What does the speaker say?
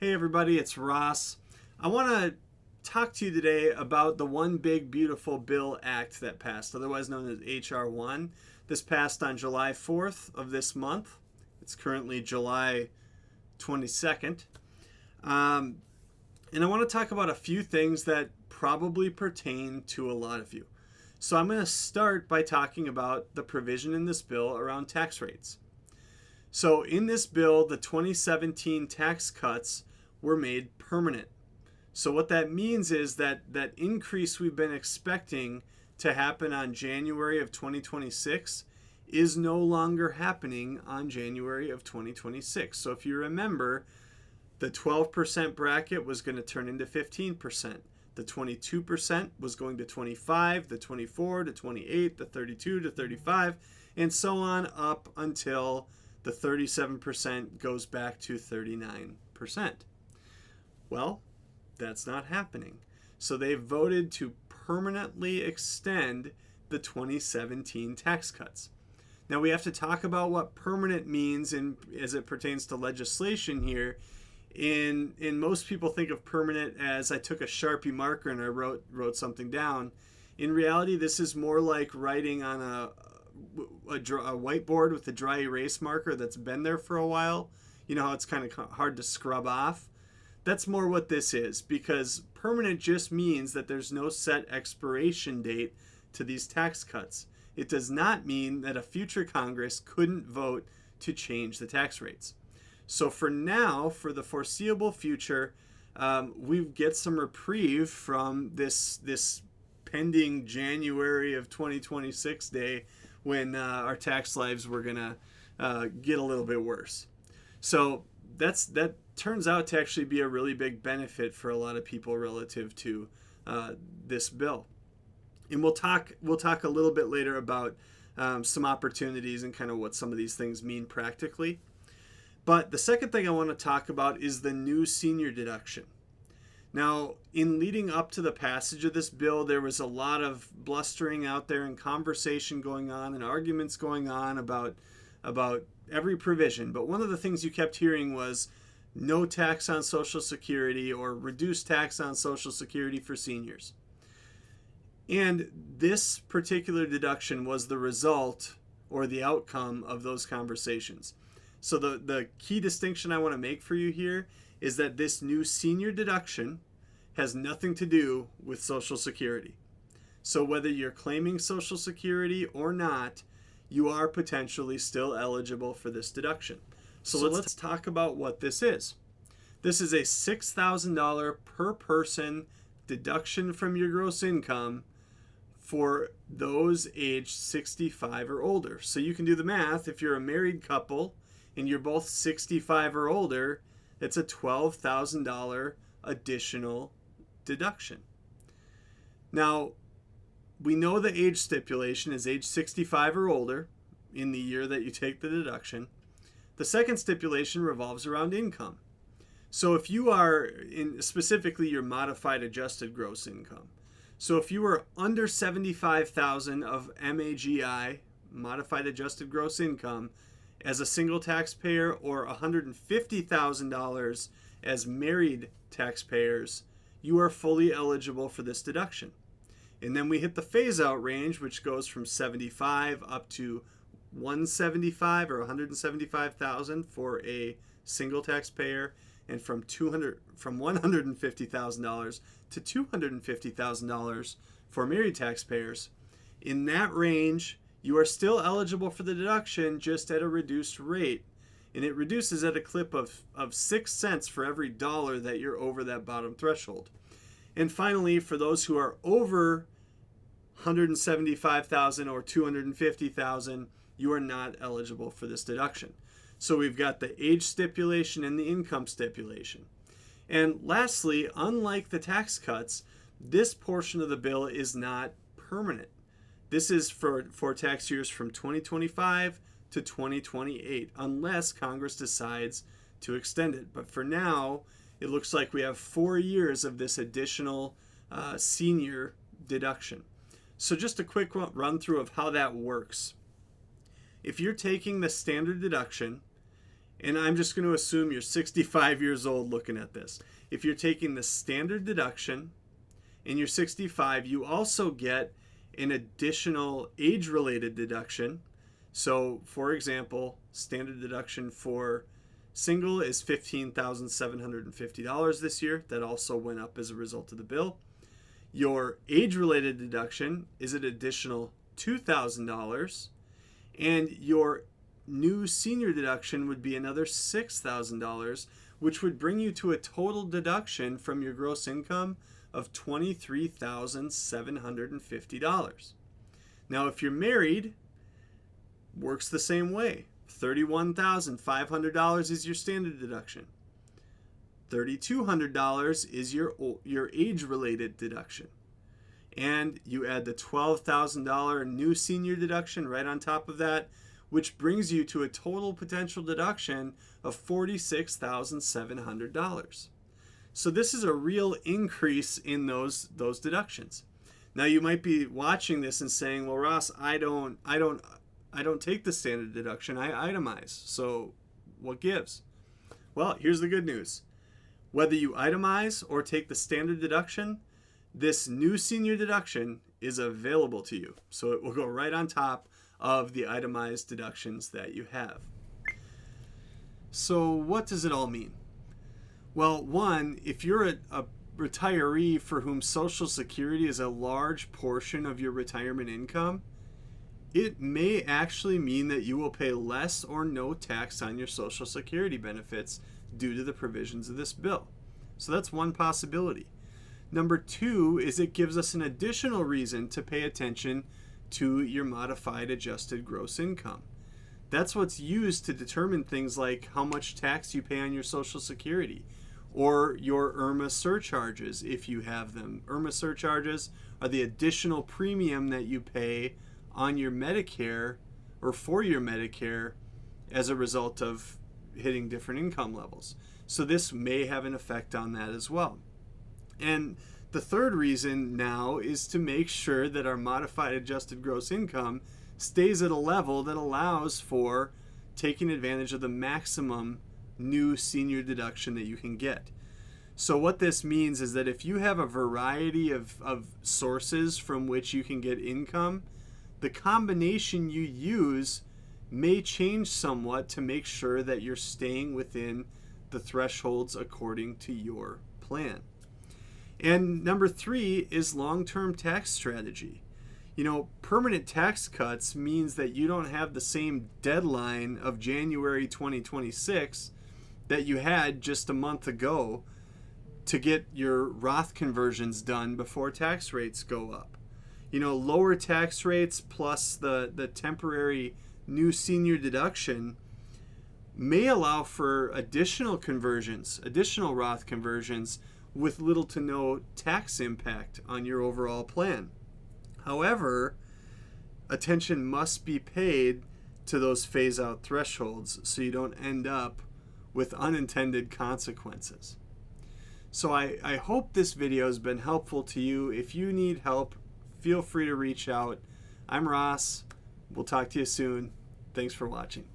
Hey everybody, it's Ross. I want to talk to you today about the One Big Beautiful Bill Act that passed, otherwise known as H.R. 1. This passed on July 4th of this month. It's currently July 22nd. And I want to talk about a few things that probably pertain to a lot of you. So I'm going to start by talking about the provision in this bill around tax rates. So in this bill, the 2017 tax cuts were made permanent. So what that means is that increase we've been expecting to happen on January of 2026 is no longer happening on January of 2026. So if you remember, the 12% bracket was going to turn into 15%. The 22% was going to 25, the 24 to 28, the 32 to 35, and so on up until the 37% goes back to 39%. Well, that's not happening. So they voted to permanently extend the 2017 tax cuts. Now we have to talk about what permanent means as it pertains to legislation here. In most people think of permanent as I took a Sharpie marker and I wrote something down. In reality, this is more like writing on a whiteboard with a dry erase marker that's been there for a while. You know how it's kind of hard to scrub off? That's more what this is, because permanent just means that there's no set expiration date to these tax cuts. It does not mean that a future Congress couldn't vote to change the tax rates. So for now, for the foreseeable future, we get some reprieve from this pending January of 2026 day when our tax lives were going to get a little bit worse. So that turns out to actually be a really big benefit for a lot of people relative to this bill. And we'll talk a little bit later about some opportunities and kind of what some of these things mean practically. But the second thing I want to talk about is the new senior deduction. Now, in leading up to the passage of this bill, there was a lot of blustering out there and conversation going on and arguments going on about every provision. But one of the things you kept hearing was no tax on Social Security or reduced tax on Social Security for seniors. And this particular deduction was the result or the outcome of those conversations. So the key distinction I want to make for you here is that this new senior deduction has nothing to do with Social Security. So whether you're claiming Social Security or not, you are potentially still eligible for this deduction. So let's talk about what this is. This is a $6,000 per person deduction from your gross income for those aged 65 or older. So you can do the math. If you're a married couple and you're both 65 or older, it's a $12,000 additional deduction. Now, we know the age stipulation is age 65 or older in the year that you take the deduction. The second stipulation revolves around income. So if you are specifically your modified adjusted gross income. So if you were under 75,000 of MAGI, modified adjusted gross income, as a single taxpayer or $150,000 as married taxpayers, you are fully eligible for this deduction. And then we hit the phase-out range, which goes from 75 up to 175 or 175,000 for a single taxpayer, and from $150,000 to $250,000 for married taxpayers. In that range, you are still eligible for the deduction, just at a reduced rate. And it reduces at a clip of 6 cents for every dollar that you're over that bottom threshold. And finally, for those who are over 175,000 or 250,000, you are not eligible for this deduction. So we've got the age stipulation and the income stipulation. And lastly, unlike the tax cuts, this portion of the bill is not permanent. This is for tax years from 2025 to 2028, unless Congress decides to extend it. But for now, it looks like we have 4 years of this additional senior deduction. So just a quick run through of how that works. If you're taking the standard deduction And I'm just going to assume you're 65 years old looking at this. If you're taking the standard deduction and you're 65, you also get an additional age-related deduction. So, for example, standard deduction for single is $15,750 this year. That also went up as a result of the bill. Your age-related deduction is an additional $2,000, and your new senior deduction would be another $6,000, which would bring you to a total deduction from your gross income of $23,750. Now, if you're married, works the same way. $31,500 is your standard deduction. $3,200 is your age-related deduction. And you add the $12,000 new senior deduction right on top of that, which brings you to a total potential deduction of $46,700. So this is a real increase in those deductions. Now you might be watching this and saying, "Well, Ross, I don't take the standard deduction. I itemize. So what gives?" Well, here's the good news. Whether you itemize or take the standard deduction, this new senior deduction is available to you. So it will go right on top of the itemized deductions that you have. So what does it all mean? Well, one, if you're a retiree for whom Social Security is a large portion of your retirement income, it may actually mean that you will pay less or no tax on your Social Security benefits due to the provisions of this bill. So that's one possibility. Number two is it gives us an additional reason to pay attention to your modified adjusted gross income. That's what's used to determine things like how much tax you pay on your Social Security or your IRMAA surcharges if you have them. IRMAA surcharges are the additional premium that you pay on your Medicare or for your Medicare as a result of hitting different income levels. So this may have an effect on that as well. And the third reason now is to make sure that our modified adjusted gross income stays at a level that allows for taking advantage of the maximum new senior deduction that you can get. So what this means is that if you have a variety of sources from which you can get income, the combination you use may change somewhat to make sure that you're staying within the thresholds according to your plan. And number three is long-term tax strategy. Permanent tax cuts means that you don't have the same deadline of January 2026 that you had just a month ago to get your Roth conversions done before tax rates go up. Lower tax rates plus the temporary new senior deduction may allow for additional conversions, additional Roth conversions with little to no tax impact on your overall plan. However, attention must be paid to those phase-out thresholds so you don't end up with unintended consequences. So I hope this video has been helpful to you. If you need help, feel free to reach out. I'm Ross. We'll talk to you soon. Thanks for watching.